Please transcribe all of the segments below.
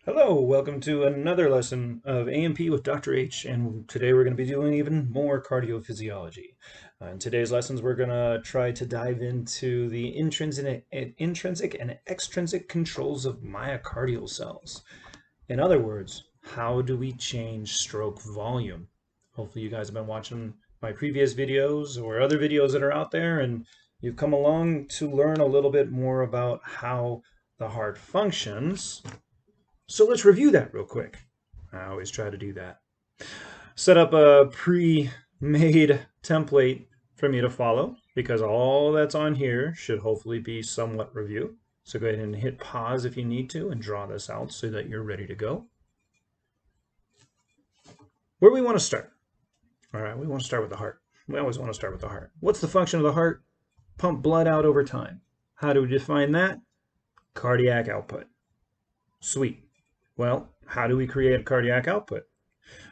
Hello, welcome to another lesson of A&P with Dr. H, and today we're going to be doing even more cardiophysiology. In today's lessons, we're going to try to dive into the intrinsic and extrinsic controls of myocardial cells. In other words, how do we change stroke volume? Hopefully you guys have been watching my previous videos or other videos that are out there, and you've come along to learn a little bit more about how the heart functions. So let's review that real quick. I always try to do that. Set up a pre-made template for me to follow because all that's on here should hopefully be somewhat review. So go ahead and hit pause if you need to and draw this out so that you're ready to go. Where we want to start? All right, we want to start with the heart. We always want to start with the heart. What's the function of the heart? Pump blood out over time. How do we define that? Cardiac output. Sweet. Well, how do we create cardiac output?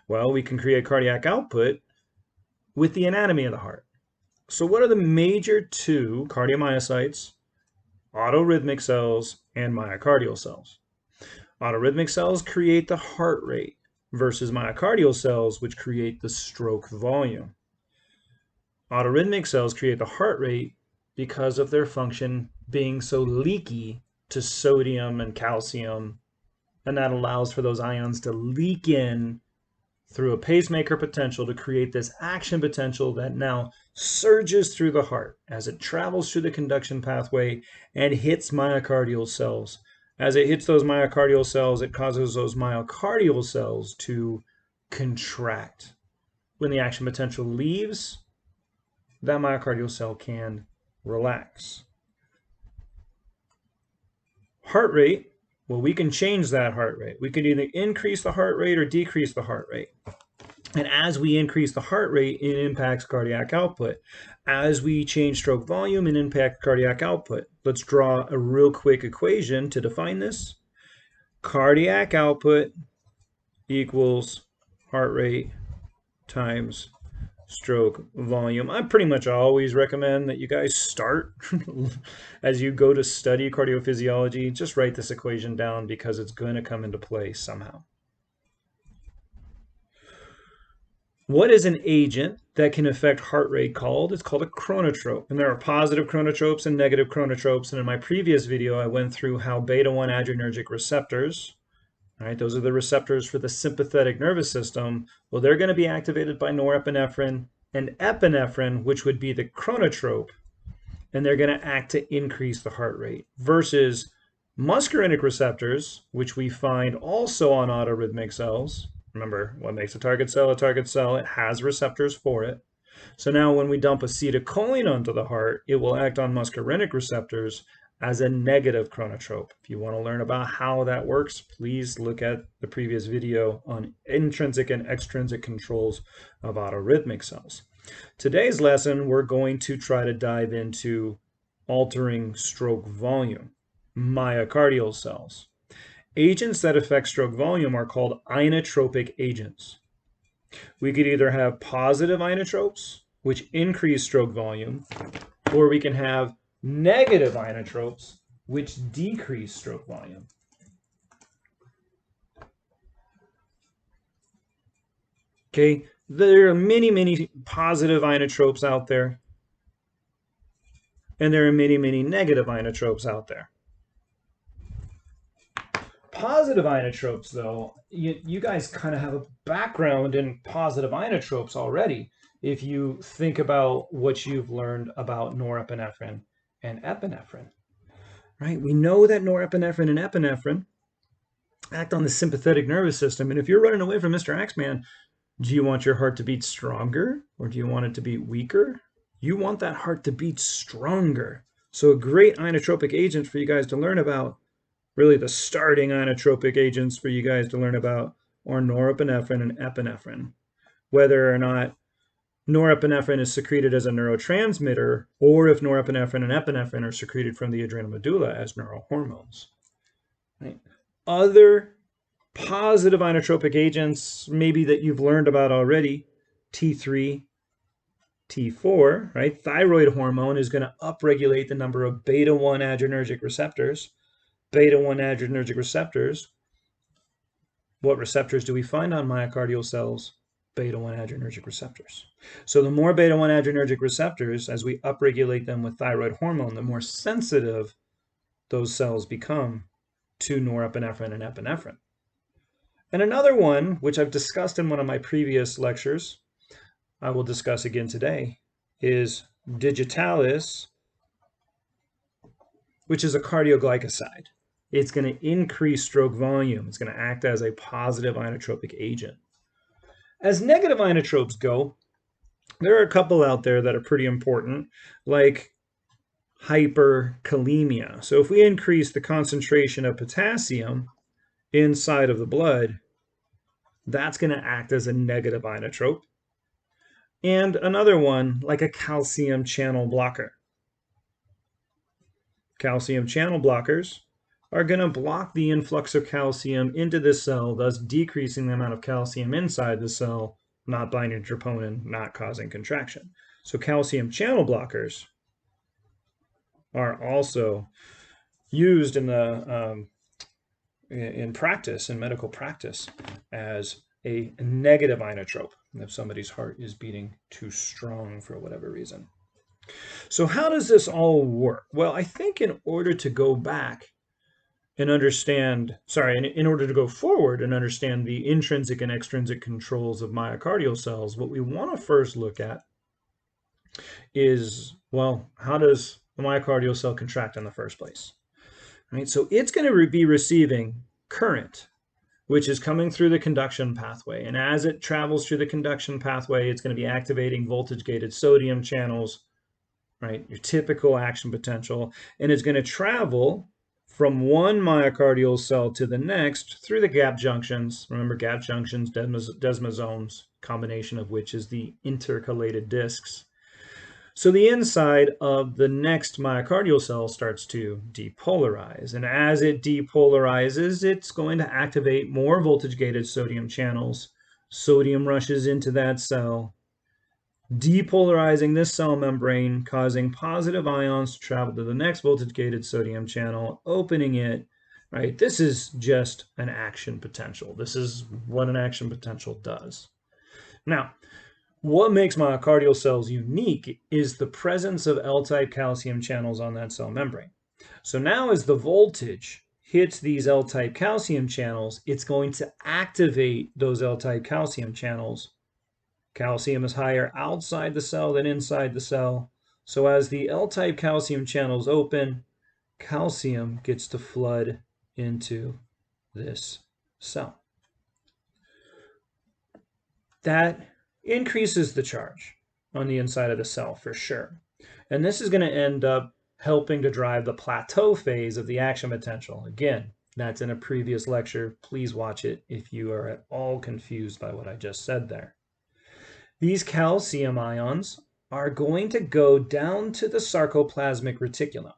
Well, we can create cardiac output with the anatomy of the heart. So what are the major two cardiomyocytes, autorhythmic cells, and myocardial cells? Autorhythmic cells create the heart rate versus myocardial cells, which create the stroke volume. Autorhythmic cells create the heart rate because of their function being so leaky to sodium and calcium, and that allows for those ions to leak in through a pacemaker potential to create this action potential that now surges through the heart as it travels through the conduction pathway and hits myocardial cells. As it hits those myocardial cells, it causes those myocardial cells to contract. When the action potential leaves, that myocardial cell can relax. Heart rate, well, we can change that heart rate. We can either increase the heart rate or decrease the heart rate. And as we increase the heart rate, it impacts cardiac output. As we change stroke volume, it impacts cardiac output. Let's draw a real quick equation to define this. Cardiac output equals heart rate times stroke volume. I pretty much always recommend that you guys start as you go to study cardiophysiology, just write this equation down because it's going to come into play somehow. What is an agent that can affect heart rate called? It's called a chronotrope. And there are positive chronotropes and negative chronotropes. And in my previous video, I went through how beta-1 adrenergic receptors, all right, those are the receptors for the sympathetic nervous system. Well, they're going to be activated by norepinephrine and epinephrine, which would be the chronotrope, and they're going to act to increase the heart rate, versus muscarinic receptors, which we find also on autorhythmic cells. Remember, what makes a target cell? It has receptors for it. So now when we dump acetylcholine onto the heart, it will act on muscarinic receptors as a negative chronotrope. If you want to learn about how that works, please look at the previous video on intrinsic and extrinsic controls of autorhythmic cells. Today's lesson, we're going to try to dive into altering stroke volume, myocardial cells. Agents that affect stroke volume are called inotropic agents. We could either have positive inotropes, which increase stroke volume, or we can have negative inotropes, which decrease stroke volume. Okay, there are many positive inotropes out there, and there are many negative inotropes out there. Positive inotropes, though, you guys kind of have a background in positive inotropes already if you think about what you've learned about norepinephrine and epinephrine, right? We know that norepinephrine and epinephrine act on the sympathetic nervous system. And if you're running away from Mr. Axeman, do you want your heart to beat stronger or do you want it to beat weaker? You want that heart to beat stronger. So a great inotropic agent for you guys to learn about, really the starting inotropic agents for you guys to learn about, are norepinephrine and epinephrine. Whether or not norepinephrine is secreted as a neurotransmitter, or if norepinephrine and epinephrine are secreted from the adrenal medulla as neurohormones. Right? Other positive inotropic agents, maybe that you've learned about already, T3, T4, right? Thyroid hormone is going to upregulate the number of beta-1 adrenergic receptors. Beta-1 adrenergic receptors What receptors do we find on myocardial cells? Beta-1 adrenergic receptors. So the more beta-1 adrenergic receptors, as we upregulate them with thyroid hormone, the more sensitive those cells become to norepinephrine and epinephrine. And another one, which I've discussed in one of my previous lectures, I will discuss again today, is digitalis, which is a cardioglycoside. It's going to increase stroke volume. It's going to act as a positive inotropic agent. As negative inotropes go, there are a couple out there that are pretty important, like hyperkalemia. So if we increase the concentration of potassium inside of the blood, that's going to act as a negative inotrope. And another one, like a calcium channel blocker. Calcium channel blockers are going to block the influx of calcium into the cell, thus decreasing the amount of calcium inside the cell, not binding to troponin, not causing contraction. So calcium channel blockers are also used in the in practice, in medical practice, as a negative inotrope if somebody's heart is beating too strong for whatever reason. So how does this all work? Well, I think in order to go back and understand, in order to go forward and understand the intrinsic and extrinsic controls of myocardial cells, what we want to first look at is, well, how does the myocardial cell contract in the first place? Right? So it's going to be receiving current, which is coming through the conduction pathway. And as it travels through the conduction pathway, it's going to be activating voltage-gated sodium channels, right? Your typical action potential. And it's going to travel from one myocardial cell to the next through the gap junctions. Remember, gap junctions, desmosomes, combination of which is the intercalated discs. So the inside of the next myocardial cell starts to depolarize. And as it depolarizes, it's going to activate more voltage-gated sodium channels. Sodium rushes into that cell, depolarizing this cell membrane, causing positive ions to travel to the next voltage-gated sodium channel, opening it, right? This is just an action potential. This is what an action potential does. Now, what makes myocardial cells unique is the presence of L-type calcium channels on that cell membrane. So now as the voltage hits these L-type calcium channels, it's going to activate those L-type calcium channels. Calcium is higher outside the cell than inside the cell. So as the L-type calcium channels open, calcium gets to flood into this cell. That increases the charge on the inside of the cell for sure. And this is going to end up helping to drive the plateau phase of the action potential. Again, that's in a previous lecture. Please watch it if you are at all confused by what I just said there. These calcium ions are going to go down to the sarcoplasmic reticulum.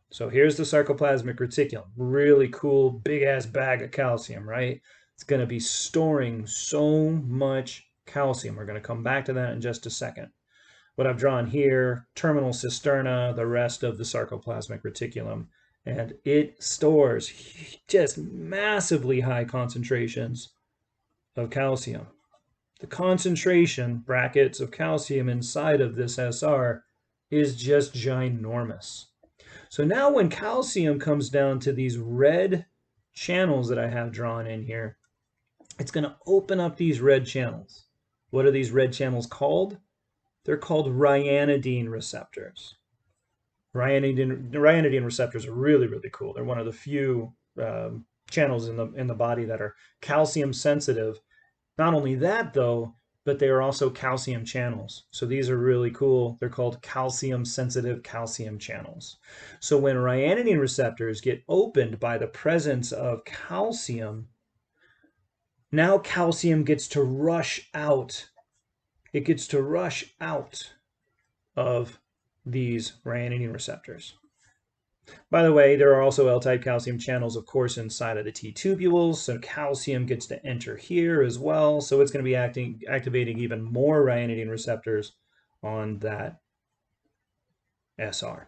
So here's the sarcoplasmic reticulum. Really cool, big-ass bag of calcium, right? It's going to be storing so much calcium. We're going to come back to that in just a second. What I've drawn here, terminal cisterna, the rest of the sarcoplasmic reticulum, and it stores just massively high concentrations of calcium. The concentration, brackets, of calcium inside of this SR is just ginormous. So now when calcium comes down to these red channels that I have drawn in here, it's going to open up these red channels. What are these red channels called? They're called ryanodine receptors. Ryanodine receptors are really, really cool. They're one of the few channels in the body that are calcium sensitive. Not only that, though, but they are also calcium channels. So these are really cool. They're called calcium sensitive calcium channels. So when ryanodine receptors get opened by the presence of calcium, now calcium gets to rush out. It gets to rush out of these ryanodine receptors. By the way, there are also L-type calcium channels, of course, inside of the T-tubules, so calcium gets to enter here as well. So it's going to be activating even more ryanodine receptors on that SR.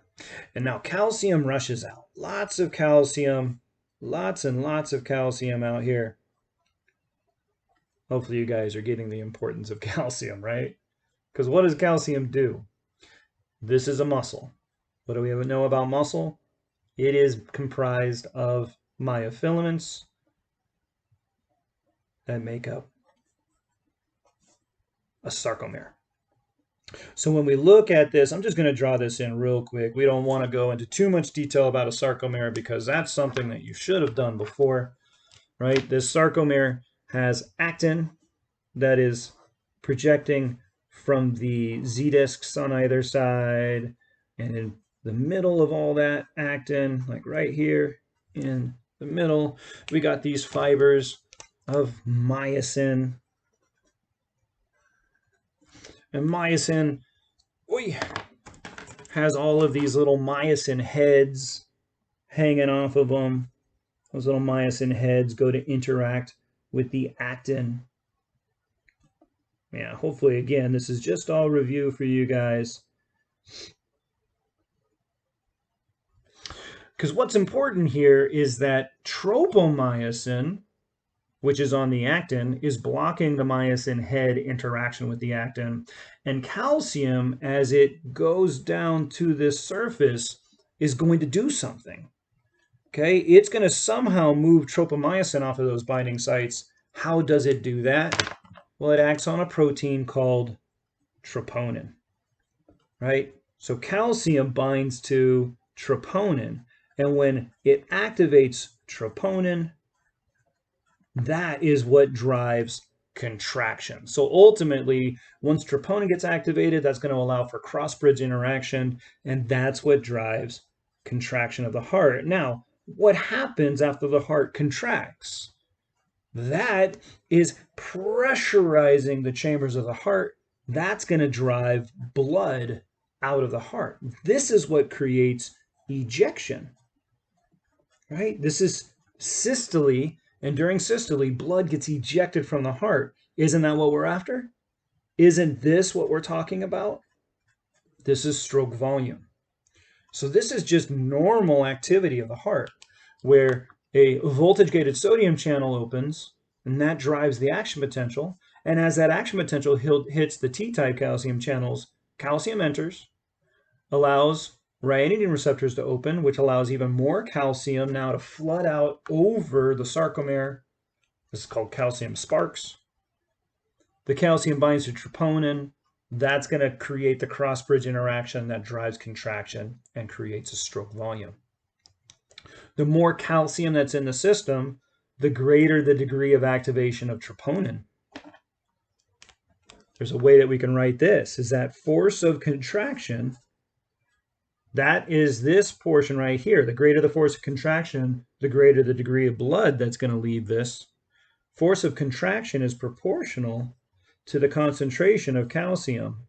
And now calcium rushes out. Lots of calcium, lots and lots of calcium out here. Hopefully you guys are getting the importance of calcium, right? Because what does calcium do? This is a muscle. What do we know about muscle? It is comprised of myofilaments that make up a sarcomere. So when we look at this, I'm just going to draw this in real quick. We don't want to go into too much detail about a sarcomere because that's something that you should have done before, right? This sarcomere has actin that is projecting from the Z discs on either side, and in the middle of all that actin, like right here in the middle, we got these fibers of myosin. And myosin, has all of these little myosin heads hanging off of them. Those little myosin heads go to interact with the actin. Yeah, hopefully, again, this is just all review for you guys. Because what's important here is that tropomyosin, which is on the actin, is blocking the myosin head interaction with the actin. And calcium, as it goes down to this surface, is going to do something. Okay, it's going to somehow move tropomyosin off of those binding sites. How does it do that? Well, it acts on a protein called troponin, right? So calcium binds to troponin, and when it activates troponin, that is what drives contraction. So ultimately, once troponin gets activated, that's going to allow for cross-bridge interaction, and that's what drives contraction of the heart. Now, what happens after the heart contracts? That is pressurizing the chambers of the heart. That's going to drive blood out of the heart. This is what creates ejection, right? This is systole, and during systole, blood gets ejected from the heart. Isn't that what we're after? Isn't this what we're talking about? This is stroke volume. So this is just normal activity of the heart, where a voltage-gated sodium channel opens, and that drives the action potential. And as that action potential hits the T-type calcium channels, calcium enters, allows ryanodine receptors to open, which allows even more calcium now to flood out over the sarcomere. This is called calcium sparks. The calcium binds to troponin. That's going to create the cross-bridge interaction that drives contraction and creates a stroke volume. The more calcium that's in the system, the greater the degree of activation of troponin. There's a way that we can write this, is that force of contraction, that is this portion right here. The greater the force of contraction, the greater the degree of blood that's going to leave this. Force of contraction is proportional to the concentration of calcium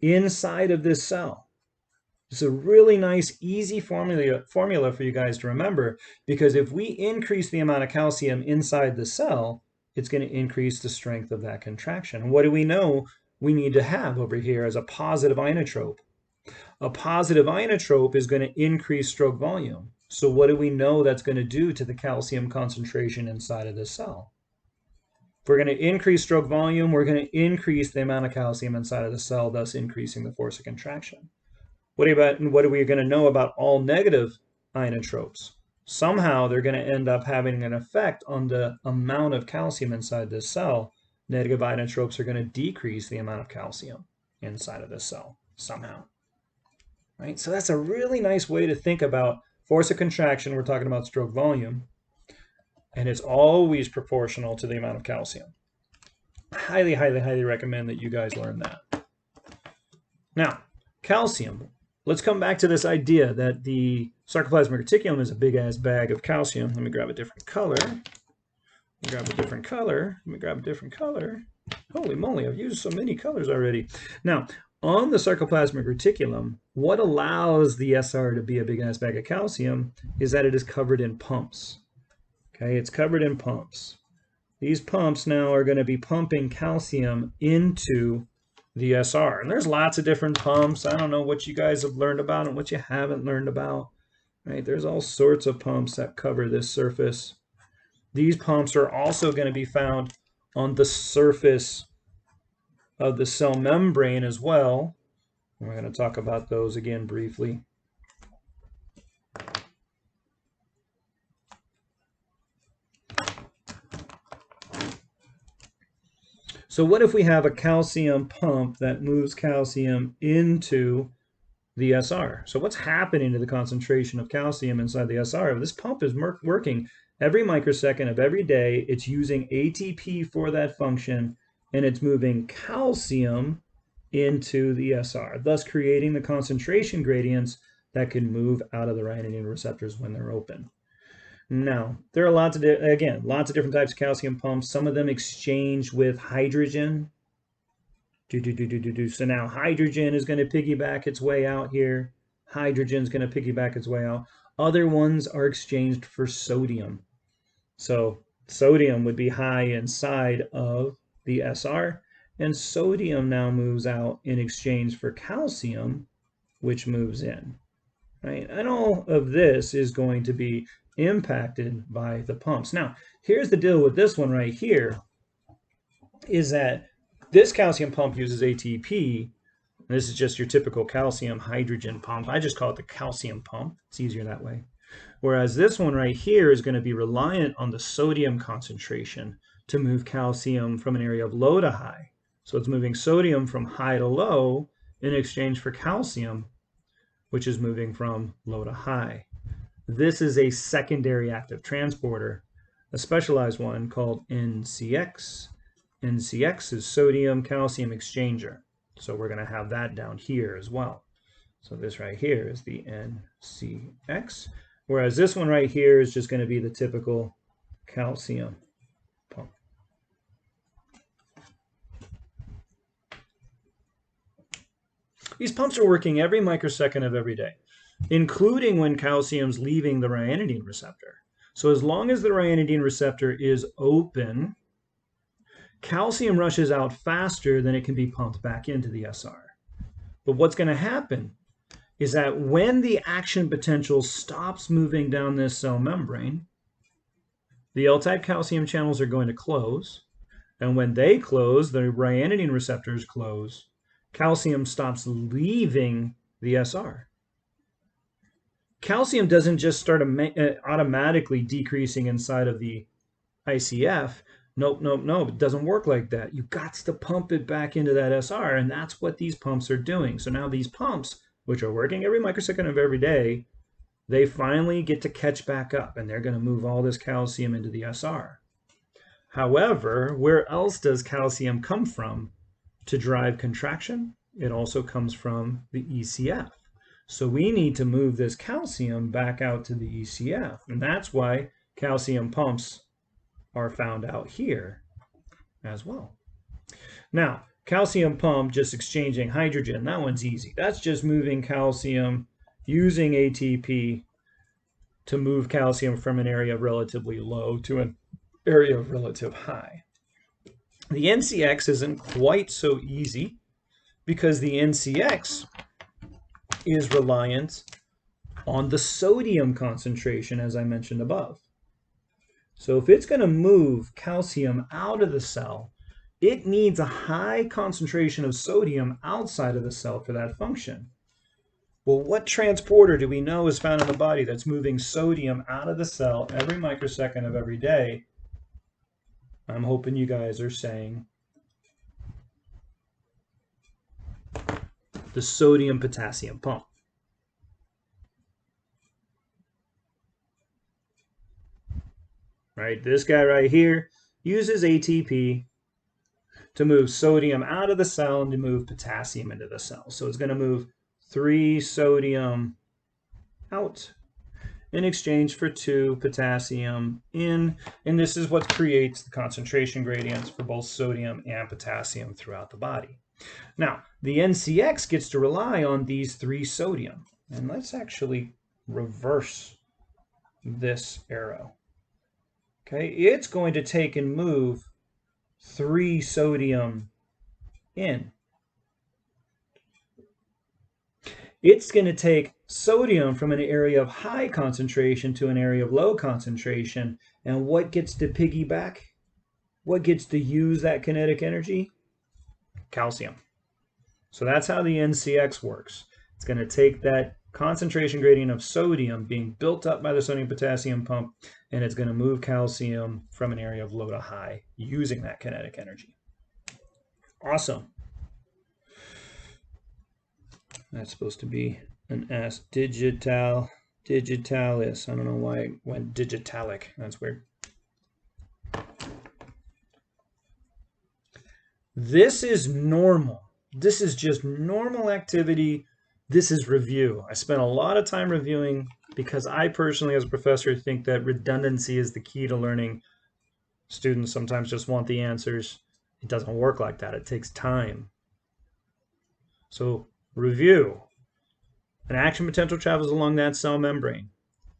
inside of this cell. It's a really nice, easy formula for you guys to remember, because if we increase the amount of calcium inside the cell, it's going to increase the strength of that contraction. What do we know we need to have over here as a positive inotrope? A positive inotrope is going to increase stroke volume. So what do we know that's going to do to the calcium concentration inside of the cell? If we're going to increase stroke volume, we're going to increase the amount of calcium inside of the cell, thus increasing the force of contraction. What are we going to know about all negative inotropes? Somehow they're going to end up having an effect on the amount of calcium inside this cell. Negative inotropes are going to decrease the amount of calcium inside of this cell somehow. Right? So that's a really nice way to think about force of contraction. We're talking about stroke volume, and it's always proportional to the amount of calcium. Highly, highly, highly recommend that you guys learn that. Now, calcium. Let's come back to this idea that the sarcoplasmic reticulum is a big-ass bag of calcium. Let me grab a different color. Holy moly, I've used so many colors already. Now, on the sarcoplasmic reticulum, what allows the SR to be a big-ass bag of calcium is that it is covered in pumps. Okay, it's covered in pumps. These pumps now are going to be pumping calcium into the SR. And there's lots of different pumps. I don't know what you guys have learned about and what you haven't learned about. Right? There's all sorts of pumps that cover this surface. These pumps are also going to be found on the surface of the cell membrane as well. We're going to talk about those again briefly. So what if we have a calcium pump that moves calcium into the SR? So what's happening to the concentration of calcium inside the SR? This pump is working every microsecond of every day. It's using ATP for that function, and it's moving calcium into the SR, thus creating the concentration gradients that can move out of the ryanodine receptors when they're open. Now, there are lots of different types of calcium pumps. Some of them exchange with hydrogen. So now hydrogen is going to piggyback its way out here. Hydrogen is going to piggyback its way out. Other ones are exchanged for sodium. So sodium would be high inside of the SR, and sodium now moves out in exchange for calcium, which moves in. Right? And all of this is going to be impacted by the pumps. Now, here's the deal with this one right here, is that this calcium pump uses ATP. This is just your typical calcium hydrogen pump. I just call it the calcium pump. It's easier that way. Whereas this one right here is going to be reliant on the sodium concentration to move calcium from an area of low to high. So it's moving sodium from high to low in exchange for calcium, which is moving from low to high. This is a secondary active transporter, a specialized one called NCX. NCX is sodium calcium exchanger. So we're going to have that down here as well. So this right here is the NCX, whereas this one right here is just going to be the typical calcium pump. These pumps are working every microsecond of every day, including when calcium's leaving the ryanodine receptor. So as long as the ryanodine receptor is open, calcium rushes out faster than it can be pumped back into the SR. But what's going to happen is that when the action potential stops moving down this cell membrane, the L-type calcium channels are going to close. And when they close, the ryanodine receptors close. Calcium stops leaving the SR. Calcium doesn't just start automatically decreasing inside of the ICF. Nope. It doesn't work like that. You've got to pump it back into that SR, and that's what these pumps are doing. So now these pumps, which are working every microsecond of every day, they finally get to catch back up, and they're going to move all this calcium into the SR. However, where else does calcium come from to drive contraction? It also comes from the ECF. So we need to move this calcium back out to the ECF, and that's why calcium pumps are found out here as well. Now, calcium pump just exchanging hydrogen, that one's easy. That's just moving calcium using ATP to move calcium from an area of relatively low to an area of relative high. The NCX isn't quite so easy because the NCX is reliant on the sodium concentration, as I mentioned above. So if it's going to move calcium out of the cell, it needs a high concentration of sodium outside of the cell for that function. Well, what transporter do we know is found in the body that's moving sodium out of the cell every microsecond of every day? I'm hoping you guys are saying the sodium-potassium pump. Right, this guy right here uses ATP to move sodium out of the cell and to move potassium into the cell. So it's going to move 3 sodium out in exchange for 2 potassium in, and this is what creates the concentration gradients for both sodium and potassium throughout the body. Now, the NCX gets to rely on these 3 sodium, and let's actually reverse this arrow. Okay, it's going to take and move 3 sodium in. It's going to take sodium from an area of high concentration to an area of low concentration. And what gets to piggyback? What gets to use that kinetic energy? Calcium. So that's how the NCX works. It's going to take that concentration gradient of sodium being built up by the sodium potassium pump, and it's going to move calcium from an area of low to high using that kinetic energy. Awesome. That's supposed to be an S. Digitalis. I don't know why it went digitalic. That's weird. This is normal. This is just normal activity. This is review. I spent a lot of time reviewing because I personally, as a professor, think that redundancy is the key to learning. Students sometimes just want the answers. It doesn't work like that. It takes time. So review. An action potential travels along that cell membrane.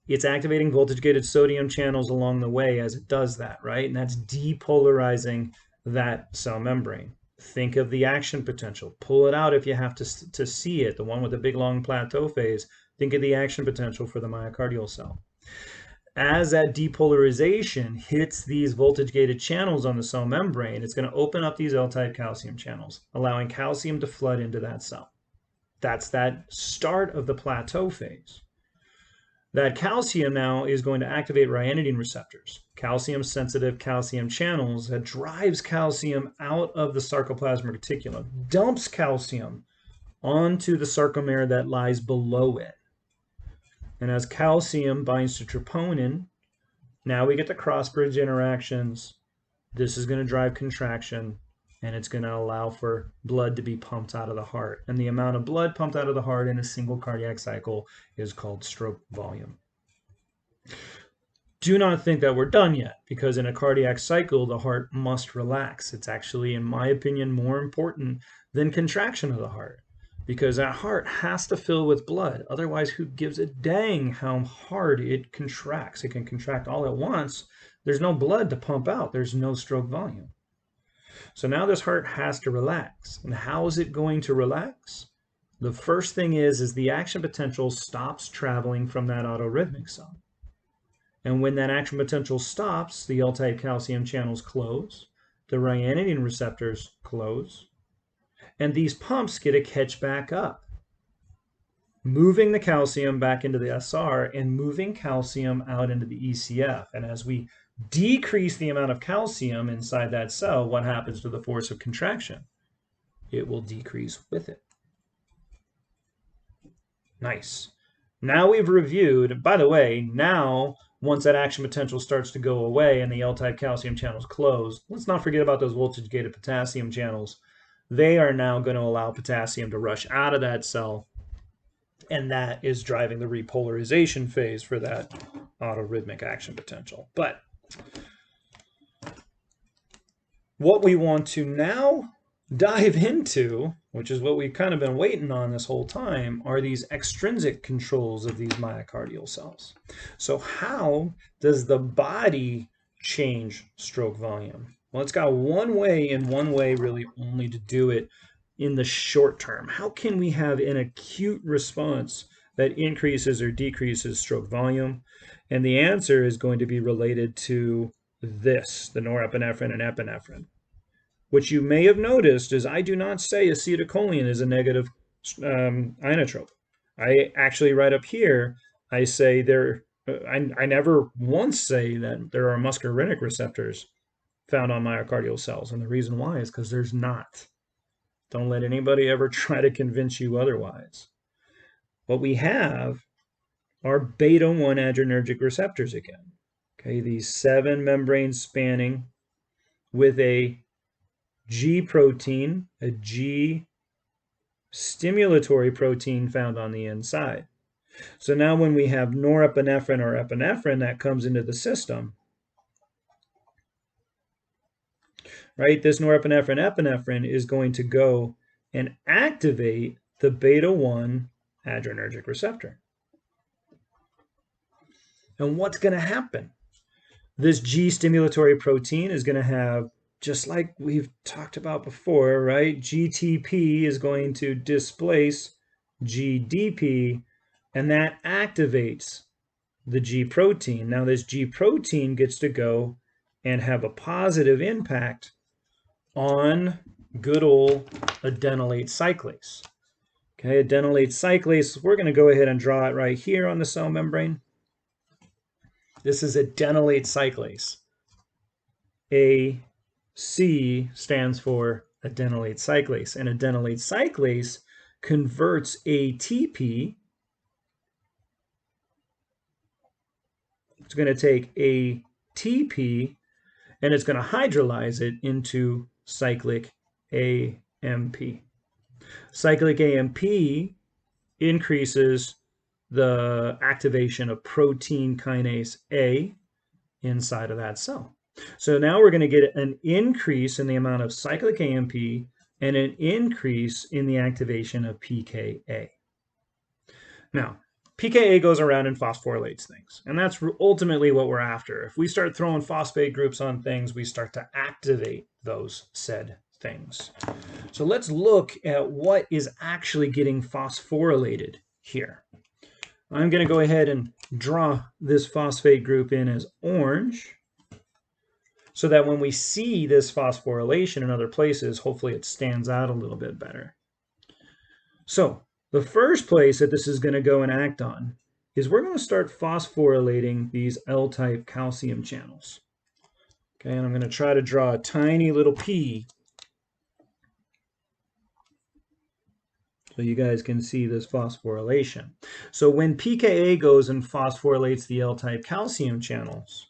It's activating voltage-gated sodium channels along the way as it does that, right? And that's depolarizing that cell membrane. Think of the action potential. Pull it out if you have to see it, the one with the big long plateau phase. Think of the action potential for the myocardial cell. As that depolarization hits these voltage-gated channels on the cell membrane, it's going to open up these L-type calcium channels, allowing calcium to flood into that cell. That's that start of the plateau phase. That calcium now is going to activate ryanodine receptors, calcium-sensitive calcium channels that drives calcium out of the sarcoplasmic reticulum, dumps calcium onto the sarcomere that lies below it. And as calcium binds to troponin, now we get the cross-bridge interactions. This is going to drive contraction, and it's going to allow for blood to be pumped out of the heart. And the amount of blood pumped out of the heart in a single cardiac cycle is called stroke volume. Do not think that we're done yet, because in a cardiac cycle, the heart must relax. It's actually, in my opinion, more important than contraction of the heart, because that heart has to fill with blood. Otherwise, who gives a dang how hard it contracts? It can contract all at once. There's no blood to pump out. There's no stroke volume. So now this heart has to relax. And how is it going to relax? The first thing is the action potential stops traveling from that autorhythmic cell. And when that action potential stops, the L-type calcium channels close, the ryanodine receptors close, and these pumps get to catch back up, moving the calcium back into the SR and moving calcium out into the ECF. And as we decrease the amount of calcium inside that cell, what happens to the force of contraction? It will decrease with it. Nice. Now we've reviewed, by the way, now once that action potential starts to go away and the L-type calcium channels close, let's not forget about those voltage-gated potassium channels. They are now going to allow potassium to rush out of that cell, and that is driving the repolarization phase for that autorhythmic action potential. But what we want to now dive into, which is what we've kind of been waiting on this whole time, are these extrinsic controls of these myocardial cells. So how does the body change stroke volume? Well, it's got one way and one way really only to do it in the short term. How can we have an acute response that increases or decreases stroke volume? And the answer is going to be related to this, the norepinephrine and epinephrine. What you may have noticed is I do not say acetylcholine is a negative inotrope. I actually, right up here, I say I never once say that there are muscarinic receptors found on myocardial cells. And the reason why is because there's not. Don't let anybody ever try to convince you otherwise. What we have are beta-1 adrenergic receptors again. Okay, these 7 membranes spanning with a G protein, a G stimulatory protein found on the inside. So now when we have norepinephrine or epinephrine that comes into the system, right, this norepinephrine is going to go and activate the beta-1 adrenergic receptor. And what's going to happen? This G stimulatory protein is going to have, just like we've talked about before, right? GTP is going to displace GDP, and that activates the G protein. Now this G protein gets to go and have a positive impact on good old adenylate cyclase. Okay, adenylate cyclase, we're going to go ahead and draw it right here on the cell membrane. This is adenylate cyclase. AC stands for adenylate cyclase, and adenylate cyclase converts ATP. It's going to take ATP and it's going to hydrolyze it into cyclic AMP. Cyclic AMP increases the activation of protein kinase A inside of that cell. So now we're going to get an increase in the amount of cyclic AMP and an increase in the activation of pKa. Now, pKa goes around and phosphorylates things, and that's ultimately what we're after. If we start throwing phosphate groups on things, we start to activate those said things. So let's look at what is actually getting phosphorylated here. I'm going to go ahead and draw this phosphate group in as orange so that when we see this phosphorylation in other places, hopefully it stands out a little bit better. So the first place that this is going to go and act on is we're going to start phosphorylating these L-type calcium channels. Okay, and I'm going to try to draw a tiny little P so you guys can see this phosphorylation. So when pKa goes and phosphorylates the L-type calcium channels,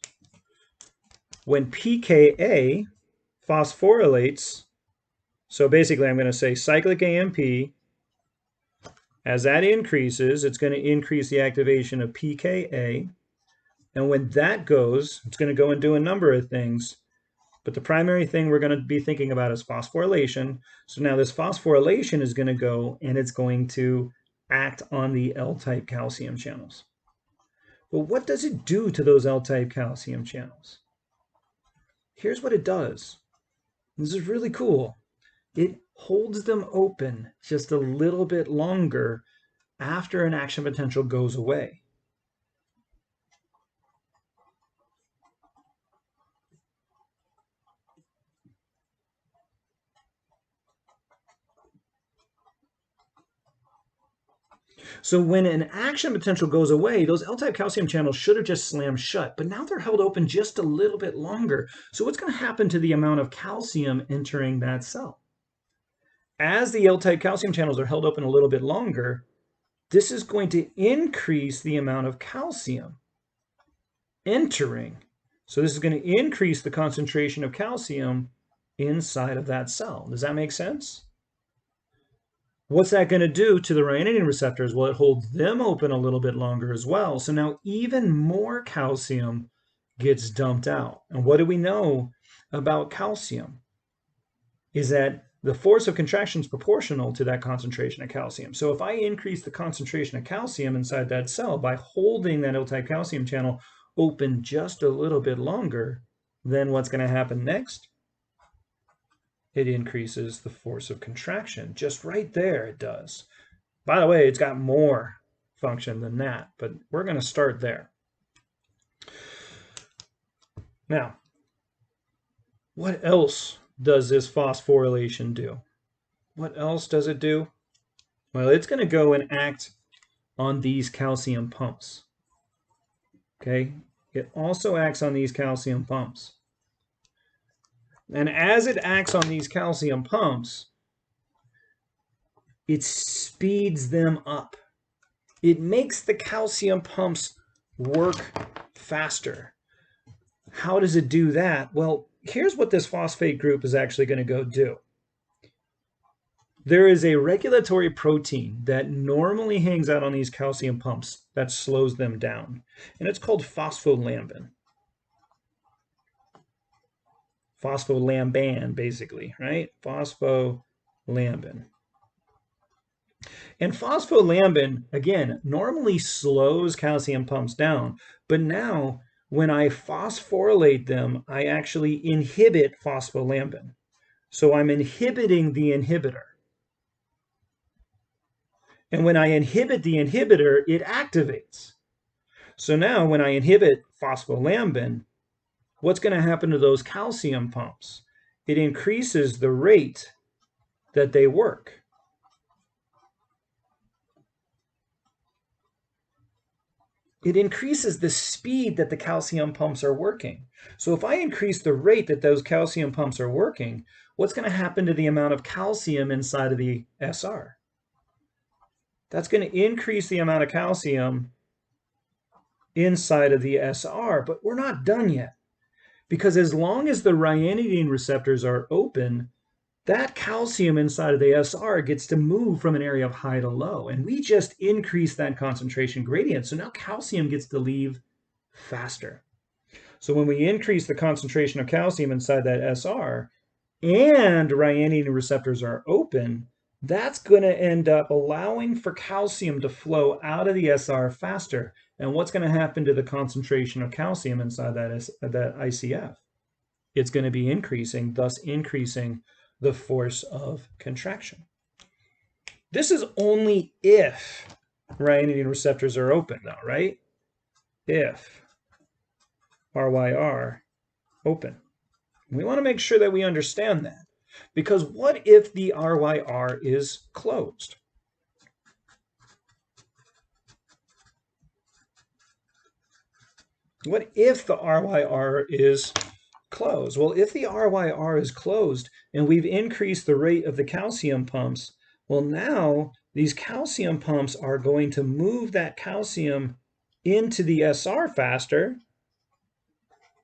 when pKa phosphorylates, so basically I'm going to say cyclic AMP, as that increases, it's going to increase the activation of pKa. And when that goes, it's going to go and do a number of things. But the primary thing we're going to be thinking about is phosphorylation. So now this phosphorylation is going to go and it's going to act on the L-type calcium channels. But what does it do to those L-type calcium channels? Here's what it does. This is really cool. It holds them open just a little bit longer after an action potential goes away. So when an action potential goes away, those L-type calcium channels should have just slammed shut, but now they're held open just a little bit longer. So what's going to happen to the amount of calcium entering that cell? As the L-type calcium channels are held open a little bit longer, this is going to increase the amount of calcium entering. So this is going to increase the concentration of calcium inside of that cell. Does that make sense? What's that going to do to the ryanodine receptors? Well, it holds them open a little bit longer as well. So now even more calcium gets dumped out. And what do we know about calcium? Is that the force of contraction is proportional to that concentration of calcium. So if I increase the concentration of calcium inside that cell by holding that L-type calcium channel open just a little bit longer, then what's going to happen next? It increases the force of contraction. Just right there it does. By the way, it's got more function than that, but we're going to start there. Now, what else does this phosphorylation do? What else does it do? Well, it's going to go and act on these calcium pumps. Okay, it also acts on these calcium pumps. And as it acts on these calcium pumps, it speeds them up. It makes the calcium pumps work faster. How does it do that? Well, here's what this phosphate group is actually going to go do. There is a regulatory protein that normally hangs out on these calcium pumps that slows them down, and it's called phospholamban. Phospholamban, basically, right? Phospholamban. And phospholamban, again, normally slows calcium pumps down, but now when I phosphorylate them, I actually inhibit phospholamban. So I'm inhibiting the inhibitor. And when I inhibit the inhibitor, it activates. So now when I inhibit phospholamban, what's going to happen to those calcium pumps? It increases the rate that they work. It increases the speed that the calcium pumps are working. So if I increase the rate that those calcium pumps are working, what's going to happen to the amount of calcium inside of the SR? That's going to increase the amount of calcium inside of the SR, but we're not done yet. Because as long as the ryanodine receptors are open, that calcium inside of the SR gets to move from an area of high to low. And we just increase that concentration gradient. So now calcium gets to leave faster. So when we increase the concentration of calcium inside that SR and ryanodine receptors are open, that's going to end up allowing for calcium to flow out of the SR faster. And what's going to happen to the concentration of calcium inside that ICF? It's going to be increasing, thus increasing the force of contraction. This is only if ryanodine receptors are open, though, right? If RYR open. We want to make sure that we understand that, because what if the RYR is closed? What if the RYR is closed? Well, if the RYR is closed and we've increased the rate of the calcium pumps, well, now these calcium pumps are going to move that calcium into the SR faster.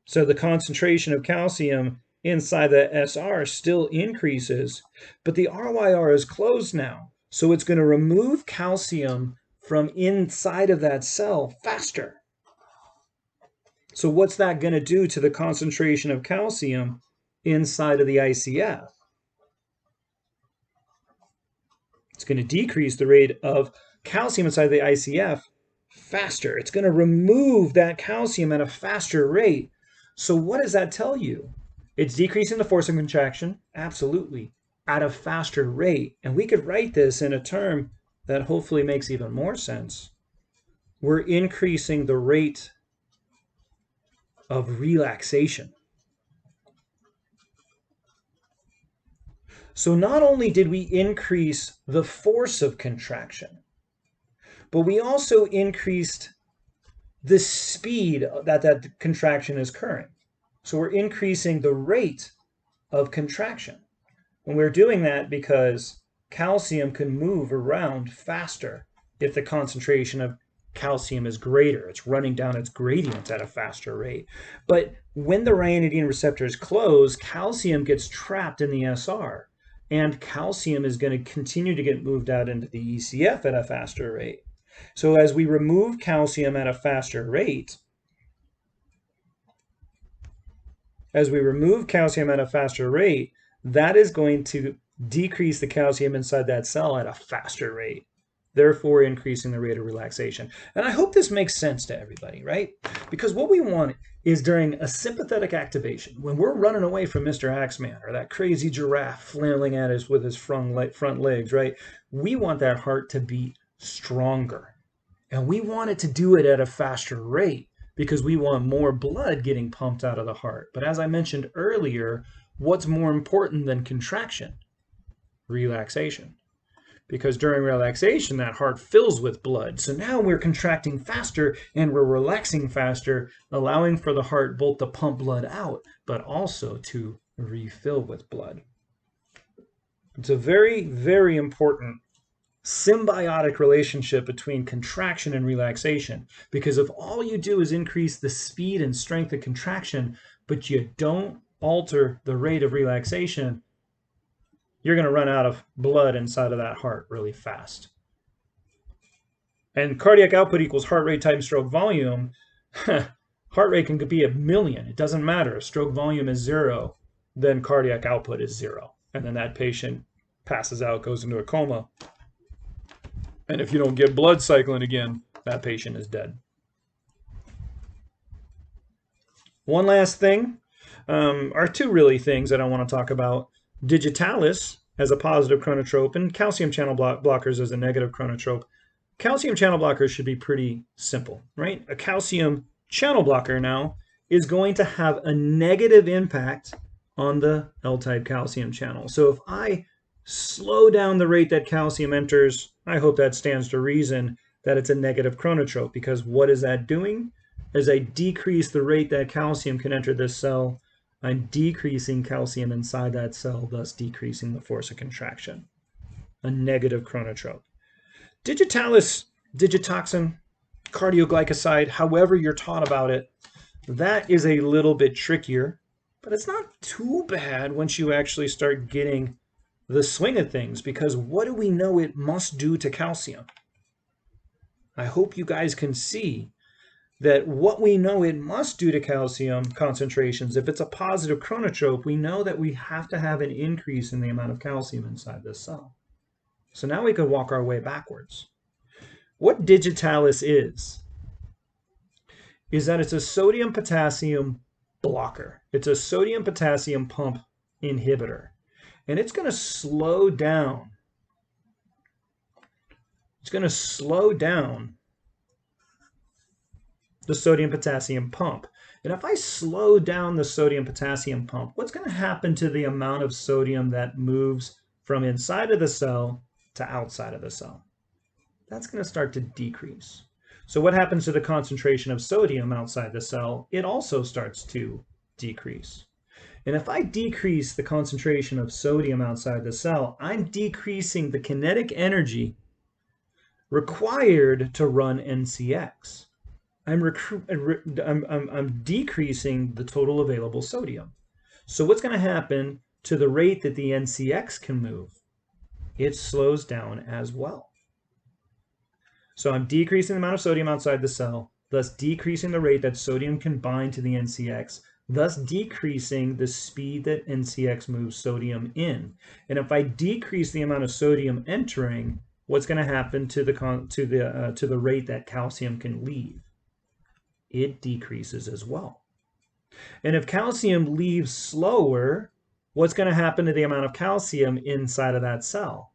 So the concentration of calcium inside the SR still increases, but the RYR is closed now. So it's going to remove calcium from inside of that cell faster. So what's that going to do to the concentration of calcium inside of the ICF? It's going to decrease the rate of calcium inside the ICF faster. It's going to remove that calcium at a faster rate. So what does that tell you? It's decreasing the force of contraction, absolutely, at a faster rate. And we could write this in a term that hopefully makes even more sense. We're increasing the rate of relaxation. So not only did we increase the force of contraction, but we also increased the speed that that contraction is occurring. So we're increasing the rate of contraction. And we're doing that because calcium can move around faster if the concentration of calcium is greater. It's running down its gradient at a faster rate. But when the ryanodine receptors close, calcium gets trapped in the SR, and calcium is going to continue to get moved out into the ECF at a faster rate. So as we remove calcium at a faster rate, that is going to decrease the calcium inside that cell at a faster rate, therefore increasing the rate of relaxation. And I hope this makes sense to everybody, right? Because what we want is during a sympathetic activation, when we're running away from Mr. Axeman or that crazy giraffe flailing at us with his front legs, right? We want that heart to beat stronger. And we want it to do it at a faster rate because we want more blood getting pumped out of the heart. But as I mentioned earlier, what's more important than contraction? Relaxation. Because during relaxation, that heart fills with blood. So now we're contracting faster and we're relaxing faster, allowing for the heart both to pump blood out, but also to refill with blood. It's a very, very important symbiotic relationship between contraction and relaxation. Because if all you do is increase the speed and strength of contraction, but you don't alter the rate of relaxation, you're going to run out of blood inside of that heart really fast. And cardiac output equals heart rate times stroke volume. Heart rate can be 1,000,000. It doesn't matter. If stroke volume is 0, then cardiac output is 0. And then that patient passes out, goes into a coma. And if you don't get blood cycling again, that patient is dead. One last thing, or two really things that I want to talk about. Digitalis as a positive chronotrope and calcium channel blockers as a negative chronotrope. Calcium channel blockers should be pretty simple, right? A calcium channel blocker now is going to have a negative impact on the L-type calcium channel. So if I slow down the rate that calcium enters, I hope that stands to reason that it's a negative chronotrope, because what is that doing? As I decrease the rate that calcium can enter this cell, I'm decreasing calcium inside that cell, thus decreasing the force of contraction. A negative chronotrope. Digitalis, digitoxin, cardioglycoside, however you're taught about it, that is a little bit trickier, but it's not too bad once you actually start getting the swing of things, because what do we know it must do to calcium? I hope you guys can see that what we know it must do to calcium concentrations, if it's a positive chronotrope, we know that we have to have an increase in the amount of calcium inside this cell. So now we could walk our way backwards. What digitalis is that it's a sodium-potassium blocker. It's a sodium-potassium pump inhibitor. And it's going to slow down. It's going to slow down the sodium-potassium pump. And if I slow down the sodium-potassium pump, what's going to happen to the amount of sodium that moves from inside of the cell to outside of the cell? That's going to start to decrease. So what happens to the concentration of sodium outside the cell? It also starts to decrease. And if I decrease the concentration of sodium outside the cell, I'm decreasing the kinetic energy required to run NCX. I'm decreasing the total available sodium. So what's going to happen to the rate that the NCX can move? It slows down as well. So I'm decreasing the amount of sodium outside the cell, thus decreasing the rate that sodium can bind to the NCX, thus decreasing the speed that NCX moves sodium in. And if I decrease the amount of sodium entering, what's going to happen to the rate that calcium can leave? It decreases as well. And if calcium leaves slower, what's going to happen to the amount of calcium inside of that cell?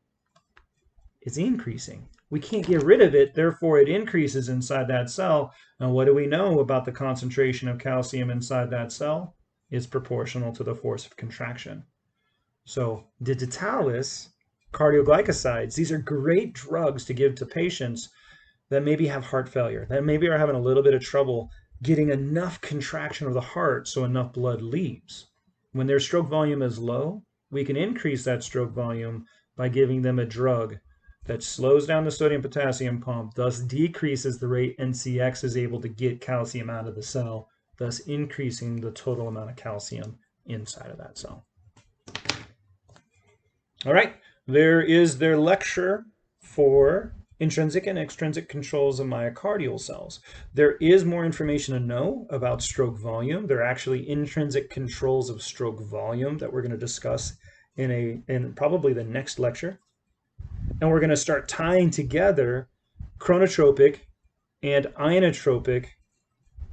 It's increasing. We can't get rid of it, therefore it increases inside that cell. Now what do we know about the concentration of calcium inside that cell? It's proportional to the force of contraction. So digitalis, cardioglycosides, these are great drugs to give to patients that maybe have heart failure, that maybe are having a little bit of trouble getting enough contraction of the heart so enough blood leaves. When their stroke volume is low, we can increase that stroke volume by giving them a drug that slows down the sodium-potassium pump, thus decreases the rate NCX is able to get calcium out of the cell, thus increasing the total amount of calcium inside of that cell. All right, there is their lecture for intrinsic and extrinsic controls of myocardial cells. There is more information to know about stroke volume. There are actually intrinsic controls of stroke volume that we're going to discuss in probably the next lecture. And we're going to start tying together chronotropic and inotropic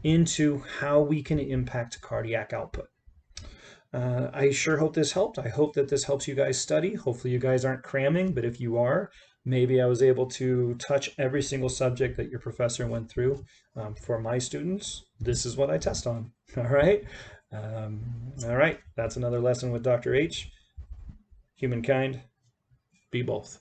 into how we can impact cardiac output. I sure hope this helped. I hope that this helps you guys study. Hopefully you guys aren't cramming, but if you are, maybe I was able to touch every single subject that your professor went through. For my students, this is what I test on. All right. All right. That's another lesson with Dr. H. Humankind, be both.